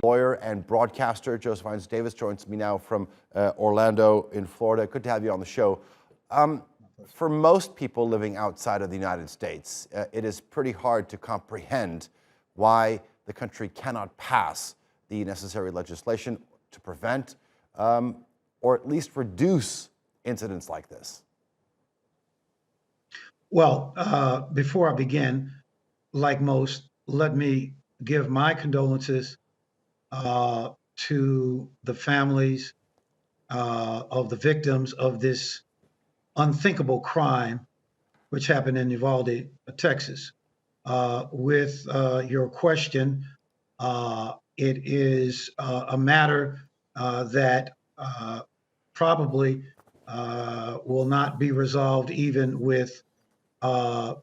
lawyer and broadcaster. Joseph Haynes Davis joins me now from Orlando in Florida. Good to have you on the show. For most people living outside of the United States, it is pretty hard to comprehend why the country cannot pass the necessary legislation to prevent or at least reduce incidents like this. Well, before I begin, like most, let me give my condolences to the families of the victims of this unthinkable crime, which happened in Uvalde, Texas. With your question, it is a matter that probably will not be resolved even with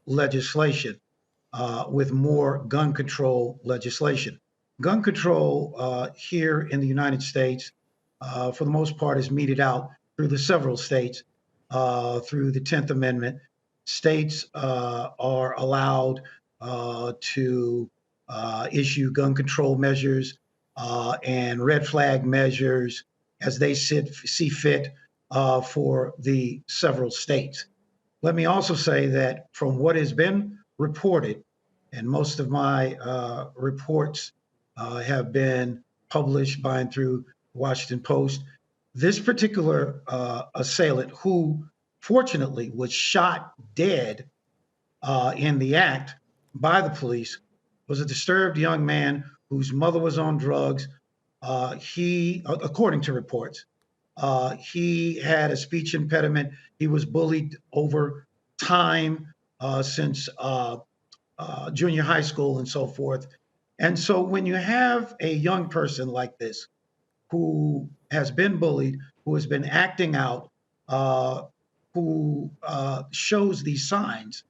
legislation, with more gun control legislation. Gun control here in the United States, for the most part, is meted out through the several states, through the 10th Amendment. States are allowed to issue gun control measures and red flag measures as they see fit for the several states. Let me also say that from what has been reported, and most of my reports have been published by and through the Washington Post, this particular assailant, who fortunately was shot dead in the act by the police, was a disturbed young man whose mother was on drugs. He, according to reports, he had a speech impediment. He was bullied over time since junior high school and so forth. And so when you have a young person like this who has been bullied, who has been acting out, who shows these signs,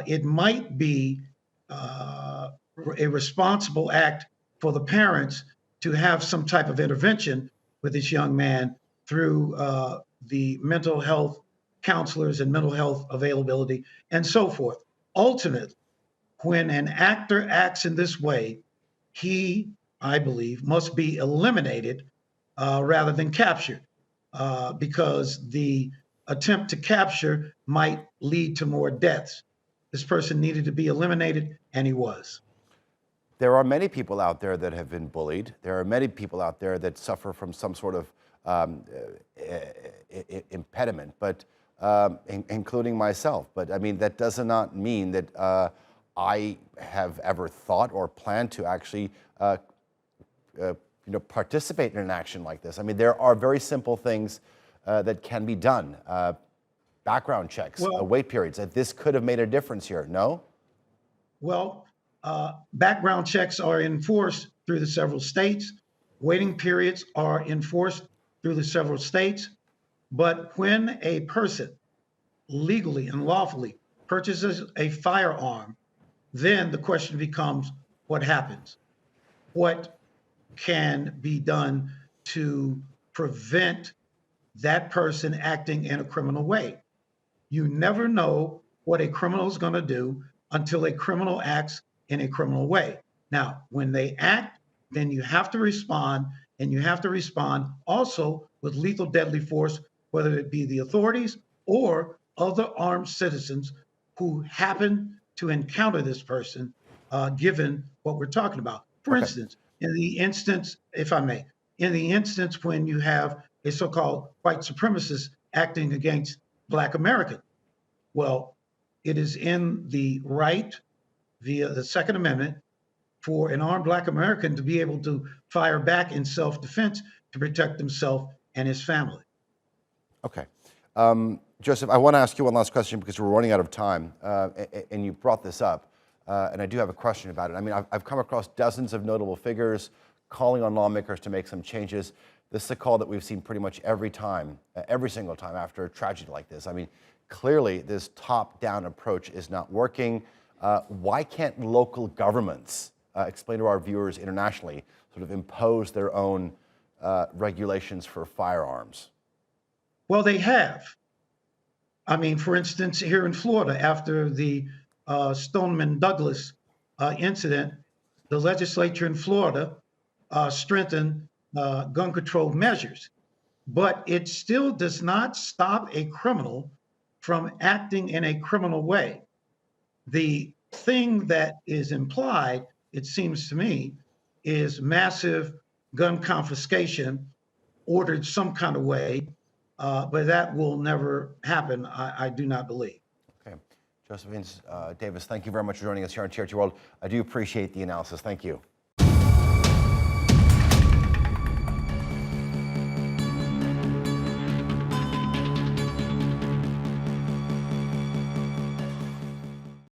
it might be a responsible act for the parents to have some type of intervention with this young man through the mental health counselors and mental health availability and so forth. Ultimately, when an actor acts in this way, he, I believe, must be eliminated rather than captured, because the attempt to capture might lead to more deaths. This person needed to be eliminated, and he was. There are many people out there that have been bullied. There are many people out there that suffer from some sort of impediment, but including myself. But I mean, that does not mean that I have ever thought or planned to actually participate in an action like this. I mean, there are very simple things that can be done. Background checks, wait periods. That this could have made a difference here, no? Well, background checks are enforced through the several states. Waiting periods are enforced through the several states. But when a person legally and lawfully purchases a firearm, then the question becomes, what happens? What can be done to prevent that person acting in a criminal way? You never know what a criminal is going to do until a criminal acts in a criminal way. Now, when they act, then you have to respond, and you have to respond also with lethal deadly force, whether it be the authorities or other armed citizens who happen to encounter this person, given what we're talking about. For instance, in the instance, if I may, in the instance when you have a so-called white supremacist acting against Black American, well, it is in the right via the Second Amendment for an armed Black American to be able to fire back in self-defense to protect himself and his family. Okay. Joseph, I want to ask you one last question because we're running out of time, and you brought this up, and I do have a question about it. I mean, I've come across dozens of notable figures calling on lawmakers to make some changes. This is a call that we've seen pretty much every time, every single time after a tragedy like this. I mean, clearly this top-down approach is not working. Why can't local governments, explain to our viewers internationally, sort of impose their own regulations for firearms? Well, they have. I mean, for instance, here in Florida, after the Stoneman Douglas incident, the legislature in Florida strengthen gun control measures, but it still does not stop a criminal from acting in a criminal way. The thing that is implied, it seems to me, is massive gun confiscation ordered some kind of way, but that will never happen, I do not believe. Okay. Joseph Haynes Davis, thank you very much for joining us here on TRT World. I do appreciate the analysis. Thank you.